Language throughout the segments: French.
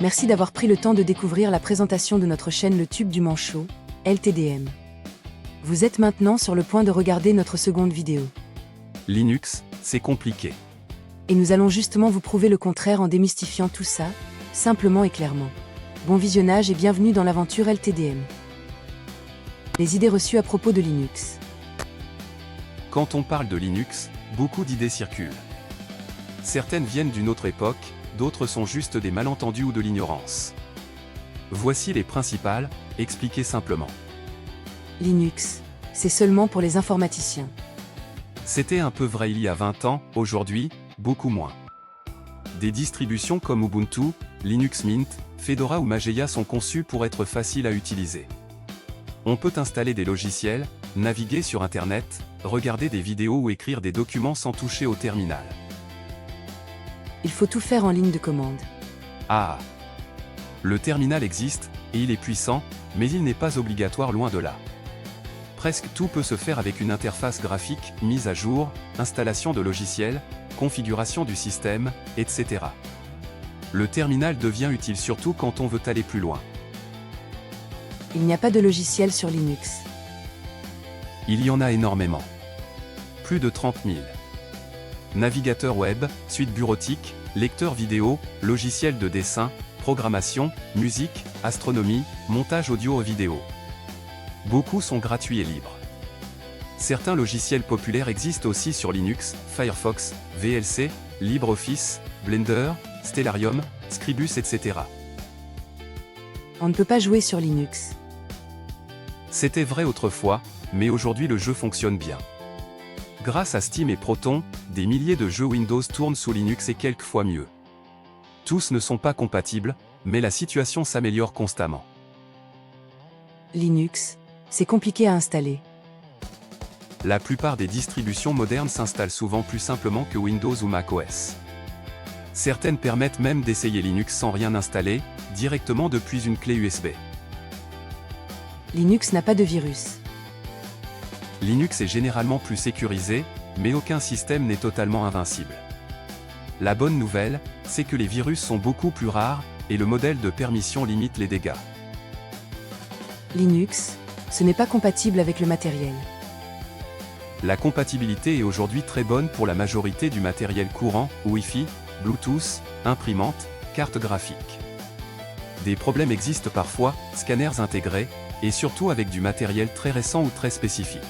Merci d'avoir pris le temps de découvrir la présentation de notre chaîne Le Tube du Manchot, LTDM. Vous êtes maintenant sur le point de regarder notre seconde vidéo. Linux, c'est compliqué. Et nous allons justement vous prouver le contraire en démystifiant tout ça, simplement et clairement. Bon visionnage et bienvenue dans l'aventure LTDM. Les idées reçues à propos de Linux. Quand on parle de Linux, beaucoup d'idées circulent. Certaines viennent d'une autre époque, d'autres sont juste des malentendus ou de l'ignorance. Voici les principales, expliquées simplement. Linux, c'est seulement pour les informaticiens. C'était un peu vrai il y a 20 ans, aujourd'hui, beaucoup moins. Des distributions comme Ubuntu, Linux Mint, Fedora ou Mageia sont conçues pour être faciles à utiliser. On peut installer des logiciels, naviguer sur Internet, regarder des vidéos ou écrire des documents sans toucher au terminal. Il faut tout faire en ligne de commande. Ah! Le terminal existe, et il est puissant, mais il n'est pas obligatoire loin de là. Presque tout peut se faire avec une interface graphique, mise à jour, installation de logiciels, configuration du système, etc. Le terminal devient utile surtout quand on veut aller plus loin. Il n'y a pas de logiciel sur Linux. Il y en a énormément. Plus de 30 000. Navigateur web, suite bureautique, lecteur vidéo, logiciel de dessin, programmation, musique, astronomie, montage audio et vidéo. Beaucoup sont gratuits et libres. Certains logiciels populaires existent aussi sur Linux, Firefox, VLC, LibreOffice, Blender, Stellarium, Scribus, etc. On ne peut pas jouer sur Linux. C'était vrai autrefois, mais aujourd'hui le jeu fonctionne bien. Grâce à Steam et Proton, des milliers de jeux Windows tournent sous Linux et quelquefois mieux. Tous ne sont pas compatibles, mais la situation s'améliore constamment. Linux, c'est compliqué à installer. La plupart des distributions modernes s'installent souvent plus simplement que Windows ou macOS. Certaines permettent même d'essayer Linux sans rien installer, directement depuis une clé USB. Linux n'a pas de virus. Linux est généralement plus sécurisé, mais aucun système n'est totalement invincible. La bonne nouvelle, c'est que les virus sont beaucoup plus rares, et le modèle de permission limite les dégâts. Linux, ce n'est pas compatible avec le matériel. La compatibilité est aujourd'hui très bonne pour la majorité du matériel courant, Wi-Fi, Bluetooth, imprimante, carte graphique. Des problèmes existent parfois, scanners intégrés, et surtout avec du matériel très récent ou très spécifique.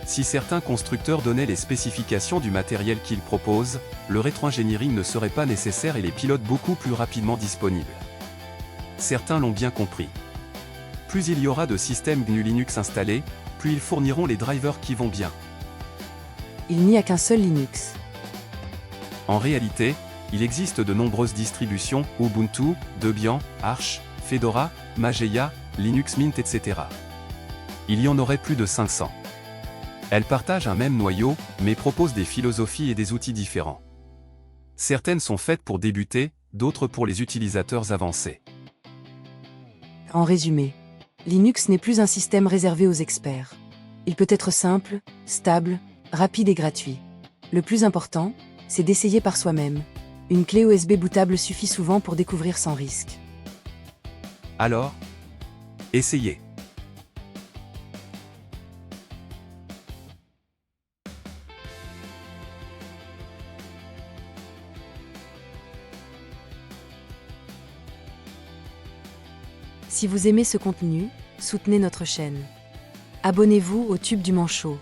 Si certains constructeurs donnaient les spécifications du matériel qu'ils proposent, le rétro-ingénierie ne serait pas nécessaire et les pilotes beaucoup plus rapidement disponibles. Certains l'ont bien compris. Plus il y aura de systèmes GNU Linux installés, plus ils fourniront les drivers qui vont bien. Il n'y a qu'un seul Linux. En réalité, il existe de nombreuses distributions, Ubuntu, Debian, Arch, Fedora, Mageia, Linux Mint, etc. Il y en aurait plus de 500. Elles partagent un même noyau, mais proposent des philosophies et des outils différents. Certaines sont faites pour débuter, d'autres pour les utilisateurs avancés. En résumé, Linux n'est plus un système réservé aux experts. Il peut être simple, stable, rapide et gratuit. Le plus important, c'est d'essayer par soi-même. Une clé USB bootable suffit souvent pour découvrir sans risque. Alors, essayez. Si vous aimez ce contenu, soutenez notre chaîne. Abonnez-vous au Tube du Manchot.